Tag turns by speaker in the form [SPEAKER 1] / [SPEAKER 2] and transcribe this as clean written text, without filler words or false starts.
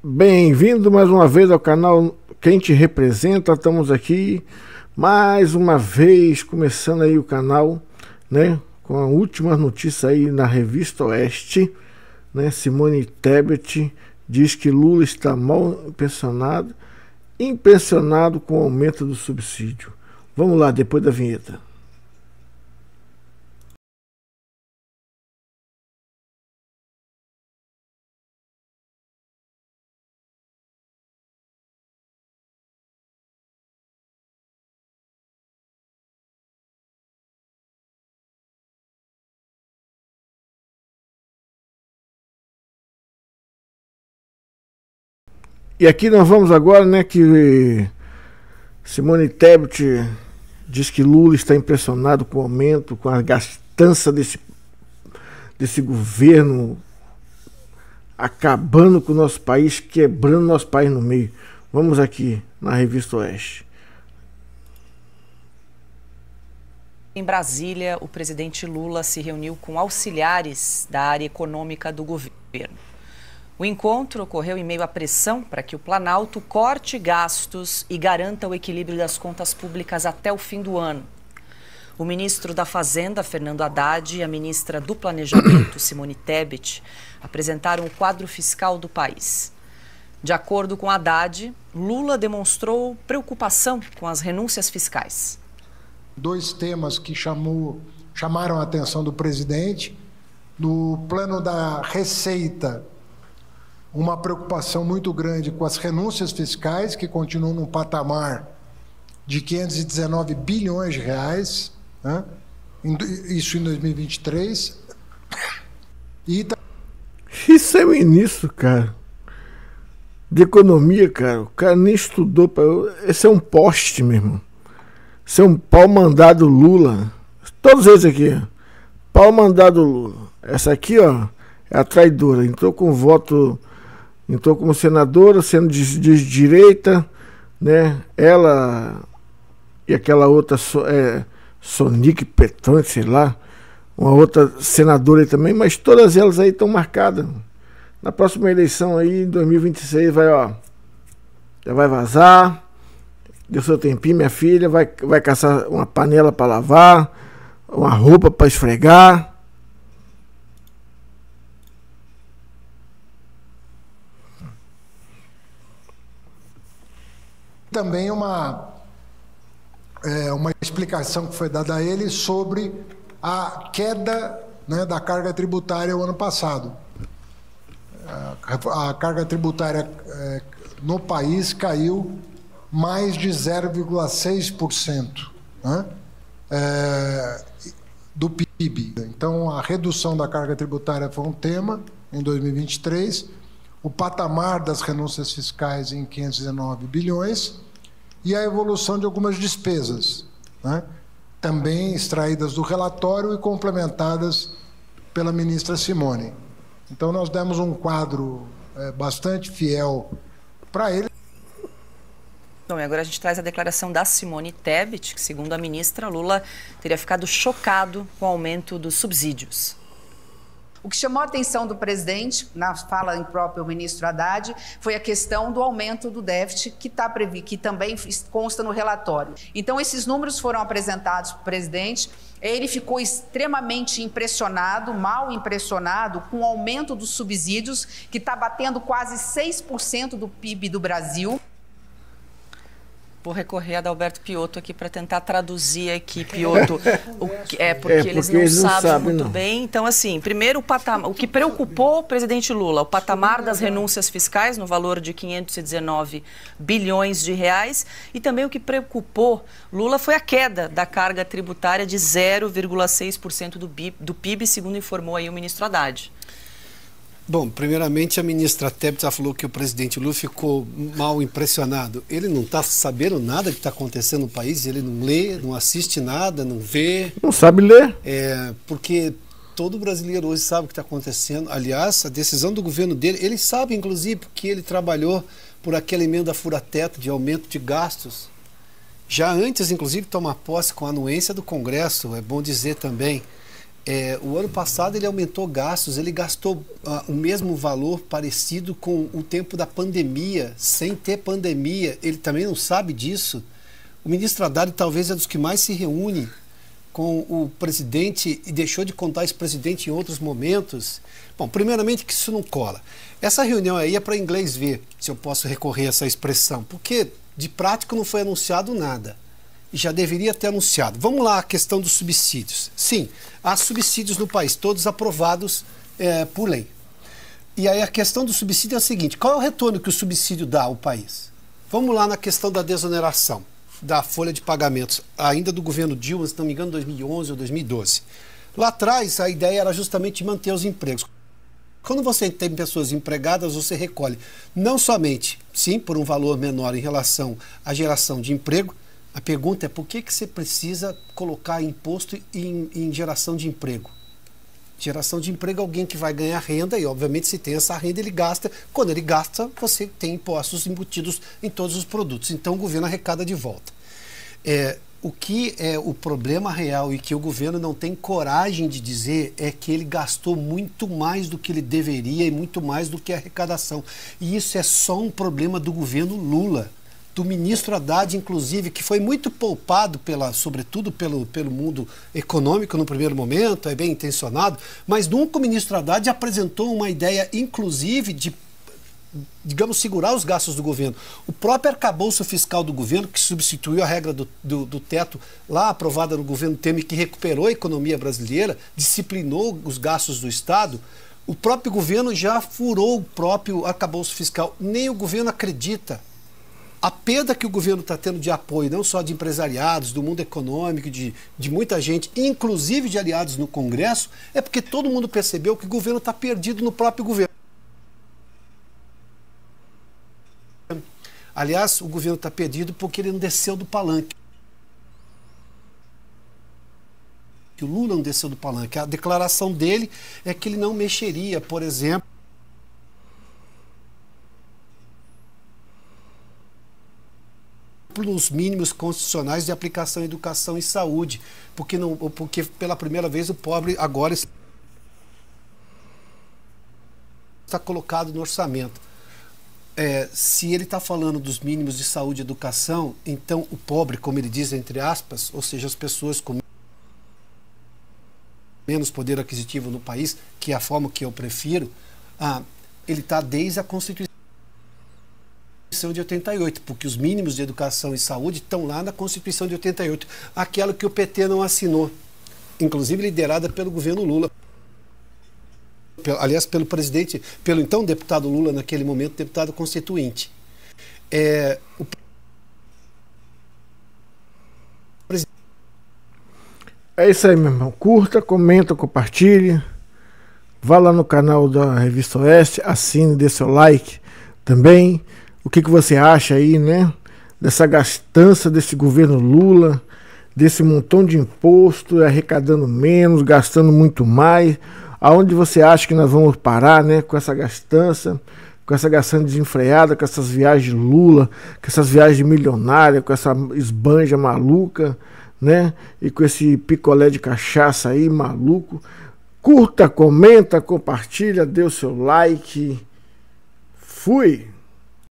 [SPEAKER 1] Bem-vindo mais uma vez ao canal Quem Te Representa. Estamos aqui mais uma vez começando aí o canal, né, com a última notícia aí na Revista Oeste, né? Simone Tebet diz que Lula está mal impressionado com o aumento do subsídio. Vamos lá, depois da vinheta. E aqui nós vamos agora, né, que Simone Tebet diz que Lula está impressionado com o aumento, com a gastança desse governo, acabando com o nosso país, quebrando nosso país no meio. Vamos aqui na Revista Oeste.
[SPEAKER 2] Em Brasília, o presidente Lula se reuniu com auxiliares da área econômica do governo. O encontro ocorreu em meio à pressão para que o Planalto corte gastos e garanta o equilíbrio das contas públicas até o fim do ano. O ministro da Fazenda, Fernando Haddad, e a ministra do Planejamento, Simone Tebet, apresentaram o quadro fiscal do país. De acordo com Haddad, Lula demonstrou preocupação com as renúncias fiscais.
[SPEAKER 3] Dois temas que chamaram a atenção do presidente: no plano da receita, uma preocupação muito grande com as renúncias fiscais, que continuam num patamar de 519 bilhões de reais, né? Isso em 2023.
[SPEAKER 1] Isso é ministro, cara, de economia, cara. O cara nem estudou. Esse é um poste, meu irmão. Esse é um pau mandado Lula. Todos eles aqui, pau mandado Lula. Essa aqui, ó, é a traidora. Entrou com voto... Entrou como senadora, sendo de direita, né? Ela e aquela outra, Sonic Petrone, sei lá, uma outra senadora aí também, mas todas elas aí estão marcadas. Na próxima eleição aí, em 2026, vai, ó, já vai vazar, deu seu tempinho, minha filha, vai caçar uma panela para lavar, uma roupa para esfregar.
[SPEAKER 3] Também uma explicação que foi dada a ele sobre a queda, né, da carga tributária o ano passado. A carga tributária no país caiu mais de 0,6%, né, do PIB. Então, a redução da carga tributária foi um tema em 2023, o patamar das renúncias fiscais em 519 bilhões e a evolução de algumas despesas, né, também extraídas do relatório e complementadas pela ministra Simone. Então, nós demos um quadro bastante fiel para ele.
[SPEAKER 2] Bom, e agora a gente traz a declaração da Simone Tebet, que, segundo a ministra, Lula teria ficado chocado com o aumento dos subsídios.
[SPEAKER 4] O que chamou a atenção do presidente, na fala em próprio ministro Haddad, foi a questão do aumento do déficit que também consta no relatório. Então, esses números foram apresentados para o presidente. Ele ficou extremamente impressionado, mal impressionado, com o aumento dos subsídios, que está batendo quase 6% do PIB do Brasil.
[SPEAKER 2] Vou recorrer a Adalberto Piotto aqui para tentar traduzir aqui, Piotto, porque eles não sabem muito bem. Então, assim, primeiro o que preocupou o presidente Lula, o patamar das renúncias fiscais no valor de 519 bilhões de reais, e também o que preocupou Lula foi a queda da carga tributária de 0,6% do PIB, segundo informou aí o ministro Haddad.
[SPEAKER 5] Bom, primeiramente a ministra Tebet já falou que o presidente Lula ficou mal impressionado. Ele não está sabendo nada que está acontecendo no país, ele não lê, não assiste nada, não vê.
[SPEAKER 1] Não sabe ler.
[SPEAKER 5] Porque todo brasileiro hoje sabe o que está acontecendo. Aliás, a decisão do governo dele, ele sabe inclusive porque ele trabalhou por aquela emenda fura-teto de aumento de gastos. Já antes, inclusive, de tomar posse com a anuência do Congresso, é bom dizer também. O ano passado ele aumentou gastos, ele gastou o mesmo valor parecido com o tempo da pandemia, sem ter pandemia. Ele também não sabe disso. O ministro Haddad talvez é dos que mais se reúne com o presidente e deixou de contar esse presidente em outros momentos. Bom, primeiramente que isso não cola. Essa reunião aí é para inglês ver, se eu posso recorrer a essa expressão, porque de prático não foi anunciado nada. E já deveria ter anunciado. Vamos lá, a questão dos subsídios. Sim, há subsídios no país, todos aprovados por lei. E aí a questão do subsídio é a seguinte: qual é o retorno que o subsídio dá ao país? Vamos lá na questão da desoneração da folha de pagamentos, ainda do governo Dilma, se não me engano, 2011 ou 2012. Lá atrás, a ideia era justamente manter os empregos. Quando você tem pessoas empregadas, você recolhe não somente, sim, por um valor menor em relação à geração de emprego. A pergunta é: por que você precisa colocar imposto em geração de emprego? Geração de emprego é alguém que vai ganhar renda e, obviamente, se tem essa renda, ele gasta. Quando ele gasta, você tem impostos embutidos em todos os produtos. Então, o governo arrecada de volta. O que é o problema real e que o governo não tem coragem de dizer é que ele gastou muito mais do que ele deveria e muito mais do que a arrecadação. E isso é só um problema do governo Lula, do ministro Haddad, inclusive, que foi muito poupado, sobretudo pelo mundo econômico no primeiro momento, é bem intencionado, mas nunca o ministro Haddad apresentou uma ideia, inclusive, de, digamos, segurar os gastos do governo. O próprio arcabouço fiscal do governo, que substituiu a regra do teto lá aprovada no governo Temer, que recuperou a economia brasileira, disciplinou os gastos do Estado, o próprio governo já furou o próprio arcabouço fiscal. Nem o governo acredita. A perda que o governo está tendo de apoio, não só de empresariados, do mundo econômico, de muita gente, inclusive de aliados no Congresso, é porque todo mundo percebeu que o governo está perdido no próprio governo. Aliás, o governo está perdido porque ele não desceu do palanque. O Lula não desceu do palanque. A declaração dele é que ele não mexeria, por exemplo, nos mínimos constitucionais de aplicação em educação e saúde, porque pela primeira vez o pobre agora está colocado no orçamento. Se ele está falando dos mínimos de saúde e educação, então o pobre, como ele diz entre aspas, ou seja, as pessoas com menos poder aquisitivo no país, que é a forma que eu prefiro, ele está desde a Constituição de 88, porque os mínimos de educação e saúde estão lá na Constituição de 88, aquela que o PT não assinou, inclusive liderada pelo governo Lula. Aliás, pelo presidente, pelo então deputado Lula, naquele momento, deputado constituinte.
[SPEAKER 1] É isso aí, meu irmão. Curta, comenta, compartilhe. Vá lá no canal da Revista Oeste, assine, dê seu like também. O que você acha aí, né? Dessa gastança desse governo Lula, desse montão de imposto, arrecadando menos, gastando muito mais. Aonde você acha que nós vamos parar, né? Com essa gastança desenfreada, com essas viagens de Lula, com essas viagens de milionária, com essa esbanja maluca, né? E com esse picolé de cachaça aí maluco. Curta, comenta, compartilha, dê o seu like. Fui!